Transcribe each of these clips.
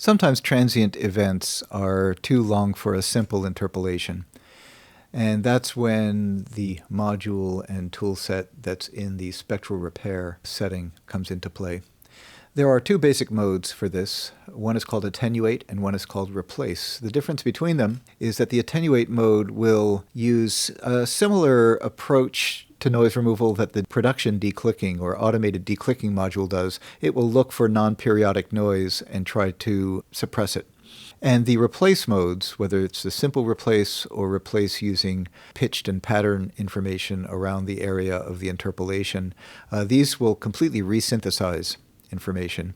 Sometimes transient events are too long for a simple interpolation. And that's when the module and toolset that's in the spectral repair setting comes into play. There are two basic modes for this. One is called Attenuate and one is called Replace. The difference between them is that the Attenuate mode will use a similar approach to noise removal that the production declicking or automated declicking module does. It will look for non-periodic noise and try to suppress it. And the replace modes, whether it's the simple replace or replace using pitched and pattern information around the area of the interpolation, these will completely resynthesize information.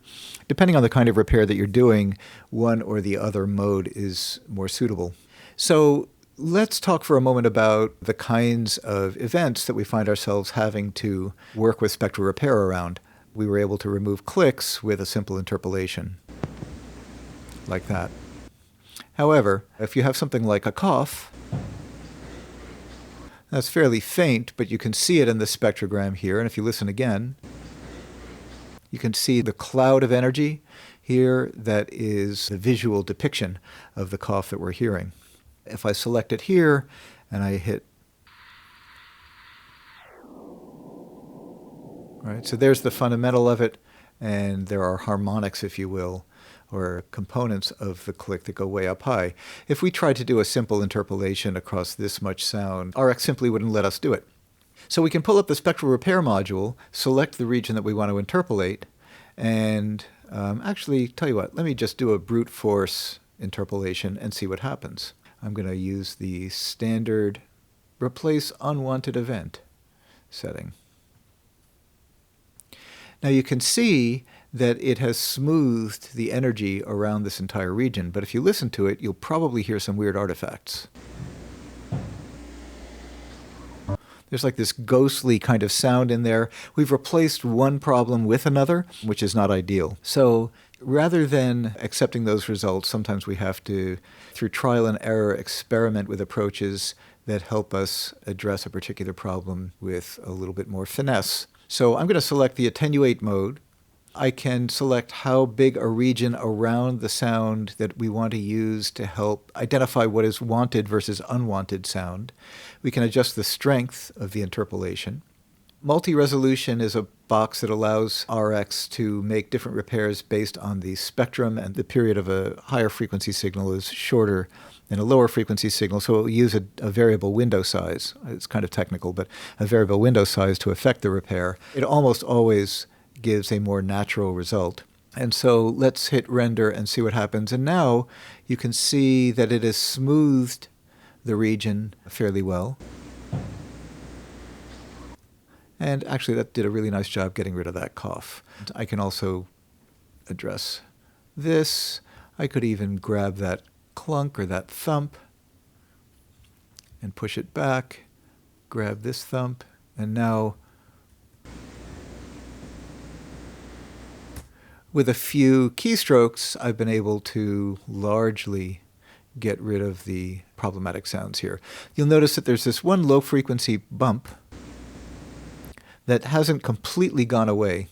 Depending on the kind of repair that you're doing, one or the other mode is more suitable. So let's talk for a moment about the kinds of events that we find ourselves having to work with spectral repair around. We were able to remove clicks with a simple interpolation, like that. However, if you have something like a cough, that's fairly faint, but you can see it in the spectrogram here, and if you listen again, you can see the cloud of energy here that is the visual depiction of the cough that we're hearing. If I select it here and I hit, right, so there's the fundamental of it, and there are harmonics, if you will, or components of the click that go way up high. If we tried to do a simple interpolation across this much sound, RX simply wouldn't let us do it. So we can pull up the spectral repair module, select the region that we want to interpolate, and actually, tell you what, let me just do a brute force interpolation and see what happens. I'm going to use the standard replace unwanted event setting. Now you can see that it has smoothed the energy around this entire region, but if you listen to it, you'll probably hear some weird artifacts. There's like this ghostly kind of sound in there. We've replaced one problem with another, which is not ideal. So rather than accepting those results, sometimes we have to, through trial and error, experiment with approaches that help us address a particular problem with a little bit more finesse. So I'm going to select the Attenuate mode. I can select how big a region around the sound that we want to use to help identify what is wanted versus unwanted sound. We can adjust the strength of the interpolation. Multi-resolution is a box that allows RX to make different repairs based on the spectrum, and the period of a higher frequency signal is shorter than a lower frequency signal, so it will use a variable window size. It's kind of technical, but a variable window size to affect the repair. It almost always gives a more natural result. And so let's hit render and see what happens. And now you can see that it has smoothed the region fairly well. And actually that did a really nice job getting rid of that cough. I can also address this. I could even grab that clunk or that thump and push it back, grab this thump, and now with a few keystrokes, I've been able to largely get rid of the problematic sounds here. You'll notice that there's this one low frequency bump that hasn't completely gone away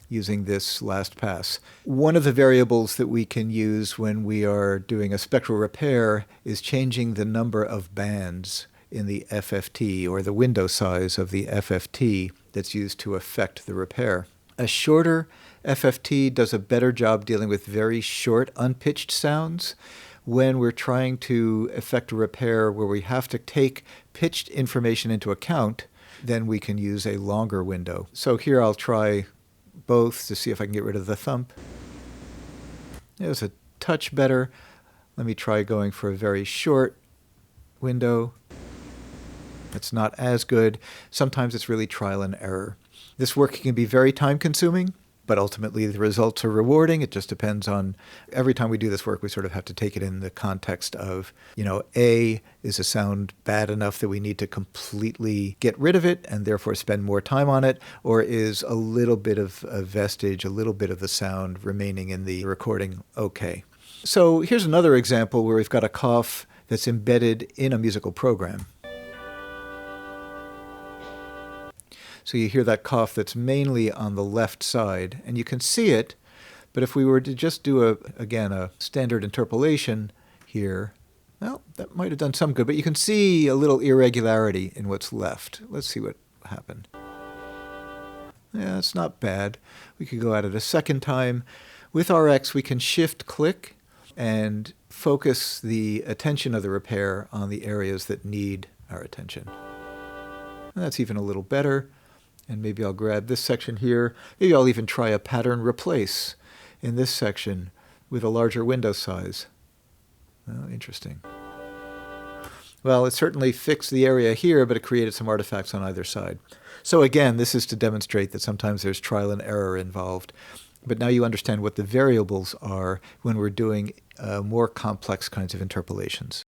using this last pass. One of the variables that we can use when we are doing a spectral repair is changing the number of bands in the FFT, or the window size of the FFT that's used to affect the repair. A shorter FFT does a better job dealing with very short, unpitched sounds. When we're trying to effect a repair where we have to take pitched information into account, then we can use a longer window. So here I'll try both to see if I can get rid of the thump. It was a touch better. Let me try going for a very short window. It's not as good. Sometimes it's really trial and error. This work can be very time-consuming, but ultimately the results are rewarding. It just depends on, every time we do this work, we sort of have to take it in the context of, A, is a sound bad enough that we need to completely get rid of it and therefore spend more time on it, or is a little bit of a vestige, a little bit of the sound remaining in the recording okay? So here's another example where we've got a cough that's embedded in a musical program. So you hear that cough that's mainly on the left side, and you can see it But if we were to just do, again, a standard interpolation here, well, that might have done some good. But you can see a little irregularity in what's left. Let's see what happened. Yeah, it's not bad. We could go at it a second time. With RX, we can shift-click and focus the attention of the repair on the areas that need our attention. And that's even a little better. And maybe I'll grab this section here. Maybe I'll even try a pattern replace in this section with a larger window size. Oh, interesting. Well, it certainly fixed the area here, but it created some artifacts on either side. So again, this is to demonstrate that sometimes there's trial and error involved. But now you understand what the variables are when we're doing more complex kinds of interpolations.